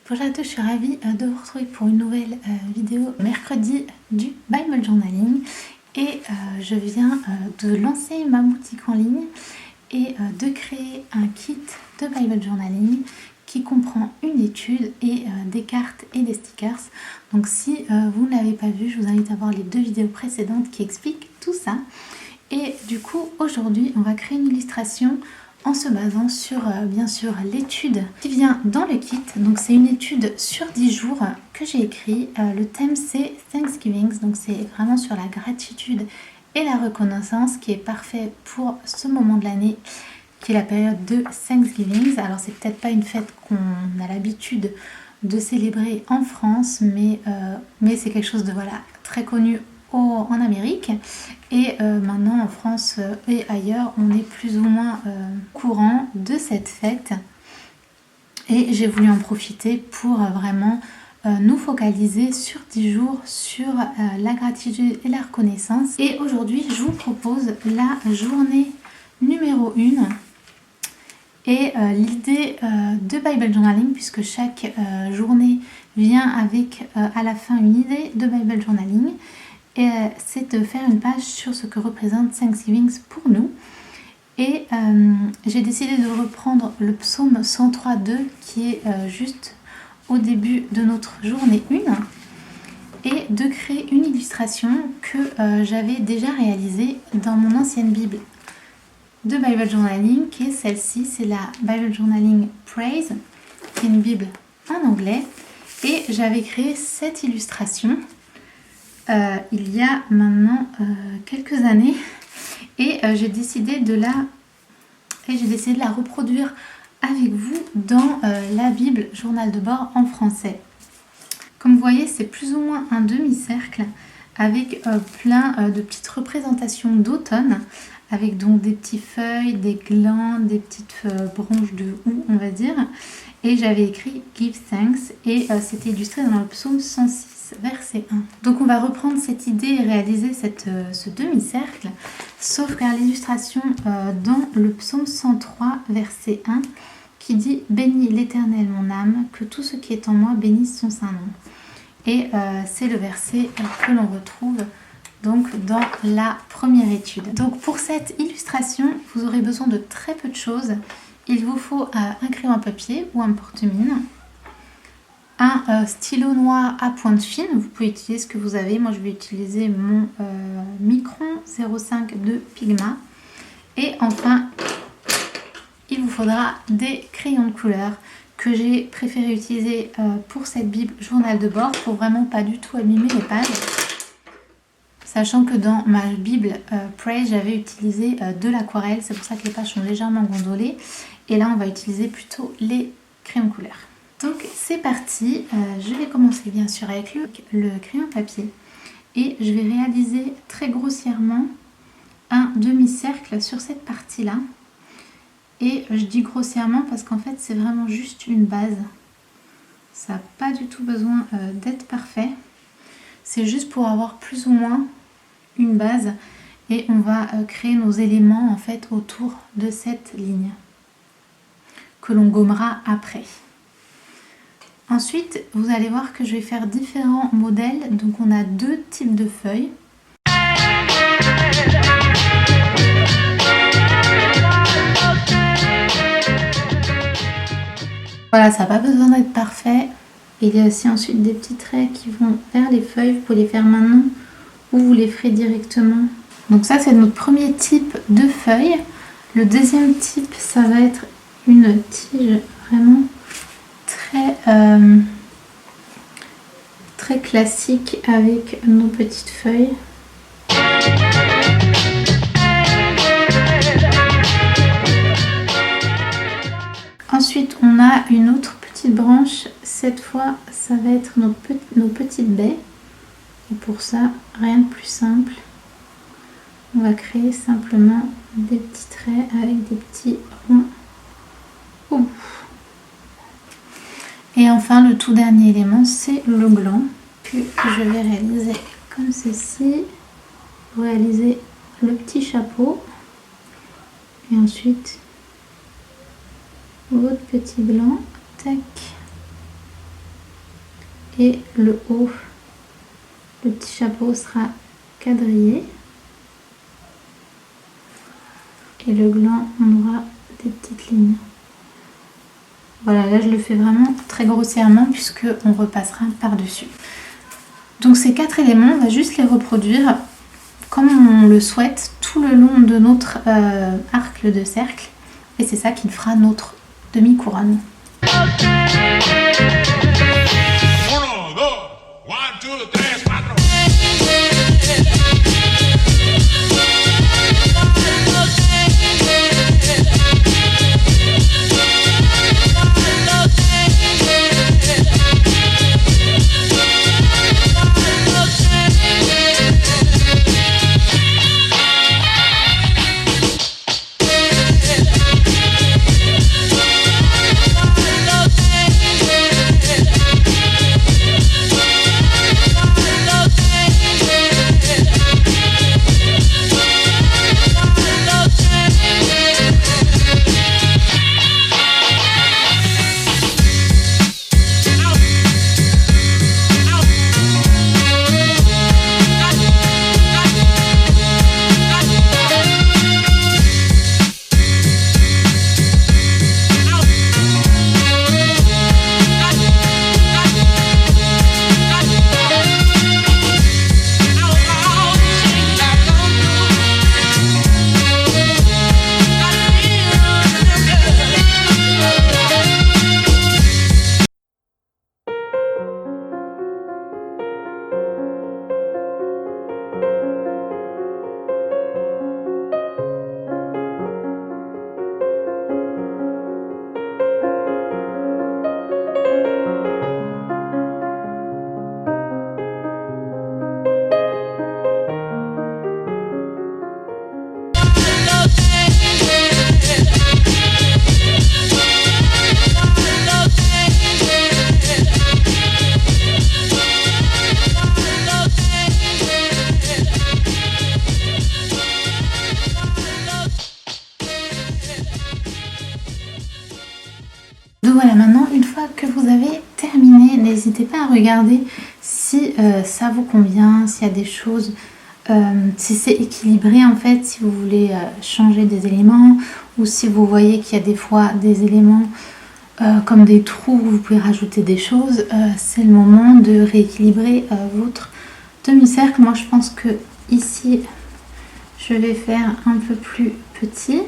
Bonjour à tous, je suis ravie de vous retrouver pour une nouvelle vidéo mercredi du Bible Journaling et je viens de lancer ma boutique en ligne et de créer un kit de Bible Journaling qui comprend une étude et des cartes et des stickers. Donc si vous ne l'avez pas vu, je vous invite à voir les deux vidéos précédentes qui expliquent tout ça. Et du coup aujourd'hui on va créer une illustration en se basant sur bien sûr l'étude qui vient dans le kit. Donc c'est une étude sur 10 jours que j'ai écrit. Le thème c'est Thanksgiving, donc c'est vraiment sur la gratitude et la reconnaissance qui est parfait pour ce moment de l'année qui est la période de Thanksgiving. Alors c'est peut-être pas une fête qu'on a l'habitude de célébrer en France, mais c'est quelque chose de très connu en Amérique et maintenant en France et ailleurs on est plus ou moins courant de cette fête et j'ai voulu en profiter pour vraiment nous focaliser sur 10 jours sur la gratitude et la reconnaissance. Et aujourd'hui je vous propose la journée numéro 1 et l'idée de Bible Journaling, puisque chaque journée vient avec à la fin une idée de Bible Journaling. Et c'est de faire une page sur ce que représente Thanksgiving pour nous. Et j'ai décidé de reprendre le psaume 103.2 qui est juste au début de notre journée 1 et de créer une illustration que j'avais déjà réalisée dans mon ancienne Bible de Bible Journaling, qui est celle-ci, c'est la Bible Journaling Praise, qui est une Bible en anglais. Et j'avais créé cette illustration il y a maintenant quelques années et j'ai décidé de la reproduire avec vous dans la Bible journal de bord en français. Comme vous voyez, c'est plus ou moins un demi-cercle avec plein de petites représentations d'automne, avec donc des petites feuilles, des glands, des petites branches de houx, on va dire. Et j'avais écrit Give Thanks et c'était illustré dans le psaume 106. Verset 1. Donc on va reprendre cette idée et réaliser ce demi-cercle, sauf qu'à l'illustration dans le psaume 103 verset 1 qui dit « Bénis l'Éternel mon âme, que tout ce qui est en moi bénisse son saint nom ». Et c'est le verset que l'on retrouve donc dans la première étude. Donc pour cette illustration, vous aurez besoin de très peu de choses. Il vous faut un crayon à papier ou un porte-mine, un stylo noir à pointe fine, vous pouvez utiliser ce que vous avez. Moi je vais utiliser mon Micron 05 de Pigma. Et enfin, il vous faudra des crayons de couleur que j'ai préféré utiliser pour cette Bible journal de bord pour vraiment pas du tout abîmer les pages. Sachant que dans ma Bible Praise, j'avais utilisé de l'aquarelle, c'est pour ça que les pages sont légèrement gondolées. Et là on va utiliser plutôt les crayons de couleur. Donc c'est parti, je vais commencer bien sûr avec le crayon papier et je vais réaliser très grossièrement un demi-cercle sur cette partie-là. Et je dis grossièrement parce qu'en fait c'est vraiment juste une base. Ça n'a pas du tout besoin d'être parfait. C'est juste pour avoir plus ou moins une base et on va créer nos éléments en fait autour de cette ligne que l'on gommera après. Ensuite, vous allez voir que je vais faire différents modèles. Donc on a deux types de feuilles. Voilà, ça n'a pas besoin d'être parfait. Il y a aussi ensuite des petits traits qui vont vers les feuilles. Vous pouvez les faire maintenant ou vous les ferez directement. Donc ça, c'est notre premier type de feuille. Le deuxième type, ça va être une tige vraiment très classique avec nos petites feuilles. Ensuite on a une autre petite branche, cette fois ça va être nos petites baies et pour ça rien de plus simple, on va créer simplement des petits traits avec des petits ronds au bout. Et enfin, le tout dernier élément, c'est le gland que je vais réaliser comme ceci. Réaliser le petit chapeau. Et ensuite, votre petit gland. Tac. et le haut, le petit chapeau sera quadrillé. Et le gland, on aura des petites lignes. Voilà, là je le fais vraiment très grossièrement puisque on repassera par-dessus. Donc ces 4 éléments, on va juste les reproduire comme on le souhaite tout le long de notre arc de cercle. Et c'est ça qui fera notre demi-couronne. Donc voilà, maintenant une fois que vous avez terminé, n'hésitez pas à regarder si ça vous convient, s'il y a des choses, si c'est équilibré en fait, si vous voulez changer des éléments ou si vous voyez qu'il y a des fois des éléments comme des trous où vous pouvez rajouter des choses, c'est le moment de rééquilibrer votre demi-cercle. Moi je pense que ici je vais faire un peu plus petit.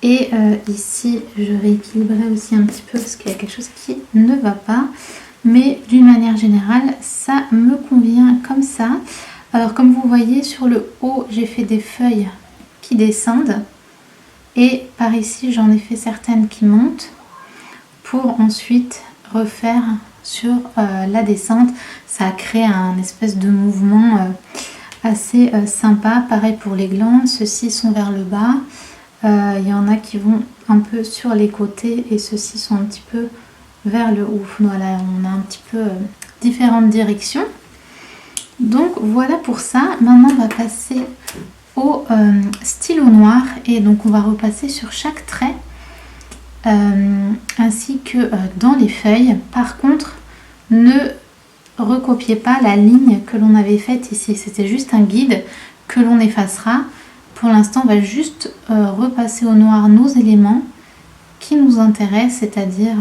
Et ici, je rééquilibrerai aussi un petit peu parce qu'il y a quelque chose qui ne va pas. Mais d'une manière générale, ça me convient comme ça. Alors comme vous voyez, sur le haut, j'ai fait des feuilles qui descendent. Et par ici, j'en ai fait certaines qui montent pour ensuite refaire sur la descente. Ça a créé un espèce de mouvement assez sympa. Pareil pour les glandes, ceux-ci sont vers le bas. Il y en a qui vont un peu sur les côtés et ceux-ci sont un petit peu vers le haut. Voilà, on a un petit peu différentes directions. Donc voilà pour ça. Maintenant on va passer au stylo noir et donc on va repasser sur chaque trait ainsi que dans les feuilles. Par contre, ne recopiez pas la ligne que l'on avait faite ici. C'était juste un guide que l'on effacera. Pour l'instant, on va juste repasser au noir nos éléments qui nous intéressent, c'est-à-dire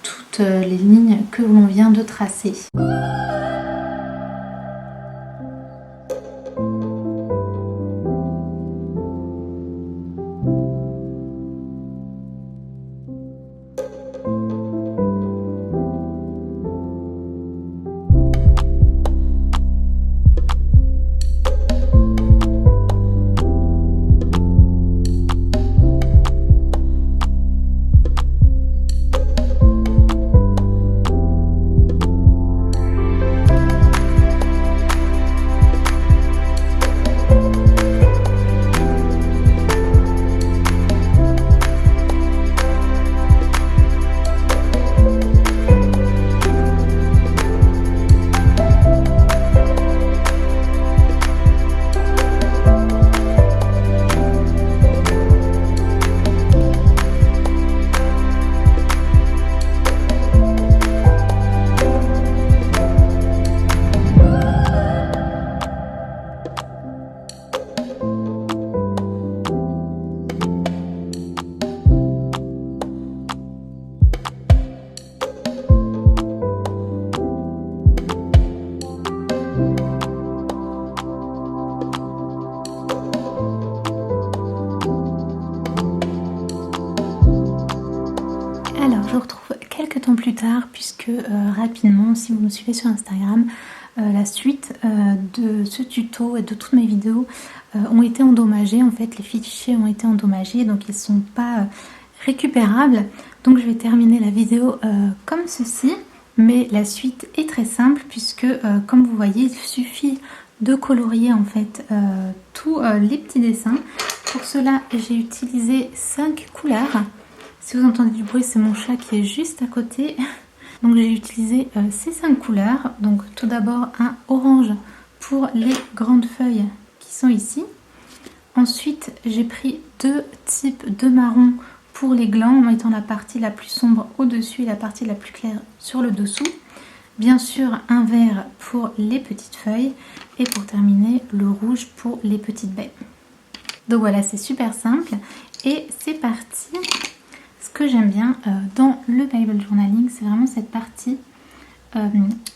toutes les lignes que l'on vient de tracer. Alors, je vous retrouve quelques temps plus tard puisque rapidement, si vous me suivez sur Instagram, la suite de ce tuto et de toutes mes vidéos ont été endommagées. En fait, les fichiers ont été endommagés, donc ils ne sont pas récupérables. Donc je vais terminer la vidéo comme ceci, mais la suite est très simple puisque, comme vous voyez, il suffit de colorier en fait tous les petits dessins. Pour cela, j'ai utilisé 5 couleurs. Si vous entendez du bruit, c'est mon chat qui est juste à côté. Donc j'ai utilisé ces 5 couleurs. Donc tout d'abord un orange pour les grandes feuilles qui sont ici. Ensuite j'ai pris 2 types de marron pour les glands en mettant la partie la plus sombre au-dessus et la partie la plus claire sur le dessous. Bien sûr un vert pour les petites feuilles et pour terminer le rouge pour les petites baies. Donc voilà, c'est super simple et c'est parti. Ce que j'aime bien dans le Bible Journaling, c'est vraiment cette partie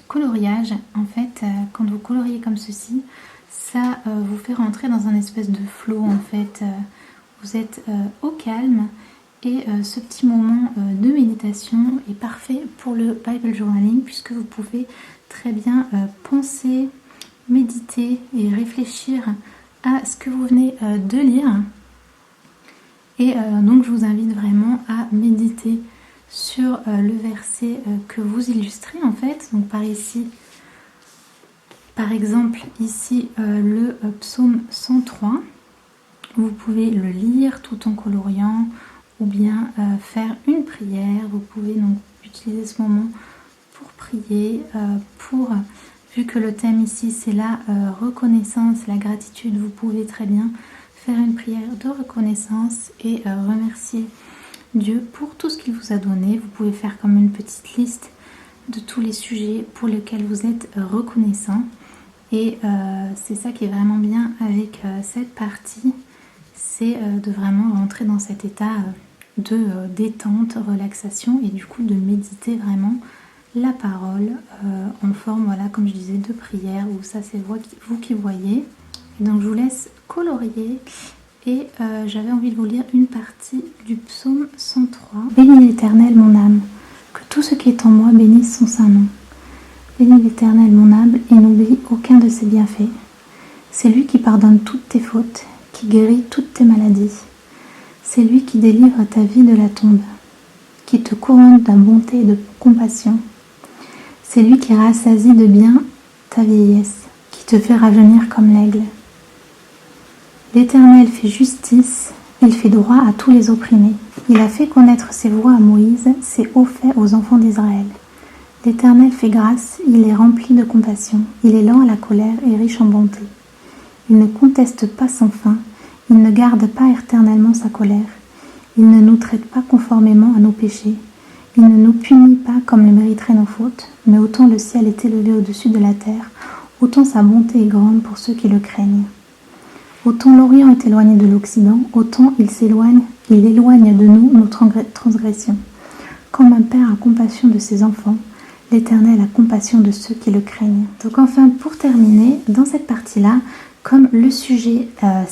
coloriage. En fait, quand vous coloriez comme ceci, ça vous fait rentrer dans un espèce de flow. En fait, vous êtes au calme et ce petit moment de méditation est parfait pour le Bible Journaling puisque vous pouvez très bien penser, méditer et réfléchir à ce que vous venez de lire. Et donc je vous invite vraiment à méditer sur le verset que vous illustrez en fait. Donc par exemple ici le psaume 103. Vous pouvez le lire tout en coloriant ou bien faire une prière. Vous pouvez donc utiliser ce moment pour prier, vu que le thème ici c'est la reconnaissance, la gratitude, vous pouvez très bien faire une prière de reconnaissance et remercier Dieu pour tout ce qu'il vous a donné. Vous pouvez faire comme une petite liste de tous les sujets pour lesquels vous êtes reconnaissant. Et c'est ça qui est vraiment bien avec cette partie, c'est de vraiment rentrer dans cet état de détente, relaxation et du coup de méditer vraiment la parole en forme, voilà, comme je disais, de prière, ou ça c'est vous qui voyez. Et donc je vous laisse colorier et j'avais envie de vous lire une partie du psaume 103. Bénis l'Éternel mon âme, que tout ce qui est en moi bénisse son saint nom. Bénis l'Éternel mon âme et n'oublie aucun de ses bienfaits. C'est lui qui pardonne toutes tes fautes, qui guérit toutes tes maladies. C'est lui qui délivre ta vie de la tombe, qui te couronne de bonté et de compassion. C'est lui qui rassasie de bien ta vieillesse, qui te fait rajeunir comme l'aigle. L'Éternel fait justice, il fait droit à tous les opprimés. Il a fait connaître ses voies à Moïse, ses hauts faits aux enfants d'Israël. L'Éternel fait grâce, il est rempli de compassion, il est lent à la colère et riche en bonté. Il ne conteste pas sans fin, il ne garde pas éternellement sa colère. Il ne nous traite pas conformément à nos péchés. Il ne nous punit pas comme le mériteraient nos fautes, mais autant le ciel est élevé au-dessus de la terre, autant sa bonté est grande pour ceux qui le craignent. Autant l'Orient est éloigné de l'Occident, autant il éloigne de nous nos transgressions. Comme un père a compassion de ses enfants, l'Éternel a compassion de ceux qui le craignent. Donc enfin, pour terminer, dans cette partie-là, comme le sujet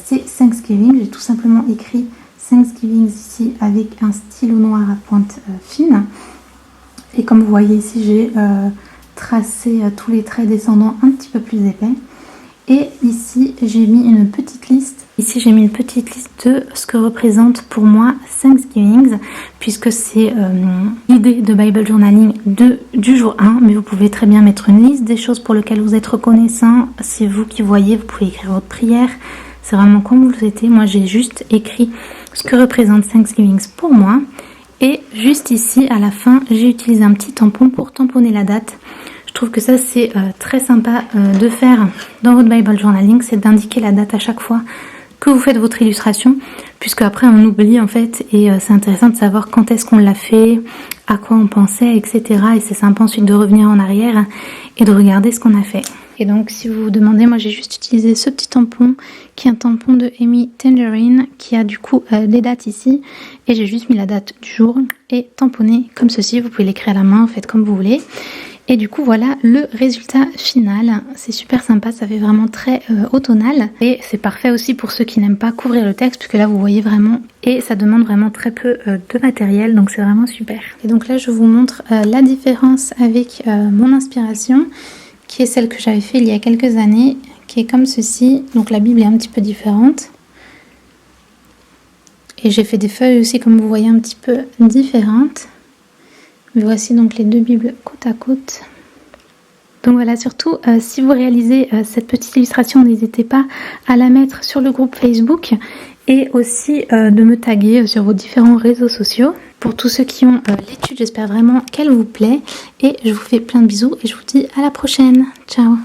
c'est Thanksgiving, j'ai tout simplement écrit Thanksgiving ici avec un stylo noir à pointe fine. Et comme vous voyez ici, j'ai tracé tous les traits descendants un petit peu plus épais. Et ici, j'ai mis une petite liste. Ici, j'ai mis une petite liste de ce que représente pour moi Thanksgiving, puisque c'est l'idée de Bible Journaling du jour 1. Mais vous pouvez très bien mettre une liste des choses pour lesquelles vous êtes reconnaissant. C'est vous qui voyez, vous pouvez écrire votre prière. C'est vraiment comme vous le souhaitez. Moi, j'ai juste écrit ce que représente Thanksgiving pour moi. Et juste ici, à la fin, j'ai utilisé un petit tampon pour tamponner la date. Je trouve que ça, c'est très sympa de faire dans votre Bible Journaling, c'est d'indiquer la date à chaque fois que vous faites votre illustration, puisque après on oublie en fait, et c'est intéressant de savoir quand est-ce qu'on l'a fait, à quoi on pensait, etc. Et c'est sympa ensuite de revenir en arrière et de regarder ce qu'on a fait. Et donc si vous vous demandez, moi j'ai juste utilisé ce petit tampon qui est un tampon de Amy Tangerine qui a du coup les dates ici, et j'ai juste mis la date du jour et tamponné comme ceci. Vous pouvez l'écrire à la main, faites comme vous voulez. Et du coup voilà le résultat final, c'est super sympa, ça fait vraiment très automnal et c'est parfait aussi pour ceux qui n'aiment pas couvrir le texte puisque là vous voyez vraiment et ça demande vraiment très peu de matériel donc c'est vraiment super. Et donc là je vous montre la différence avec mon inspiration qui est celle que j'avais fait il y a quelques années, qui est comme ceci, donc la Bible est un petit peu différente. Et j'ai fait des feuilles aussi comme vous voyez un petit peu différentes. Voici donc les deux bibles côte à côte. Donc voilà, surtout si vous réalisez cette petite illustration, n'hésitez pas à la mettre sur le groupe Facebook et aussi de me taguer sur vos différents réseaux sociaux. Pour tous ceux qui ont l'étude, j'espère vraiment qu'elle vous plaît et je vous fais plein de bisous et je vous dis à la prochaine. Ciao!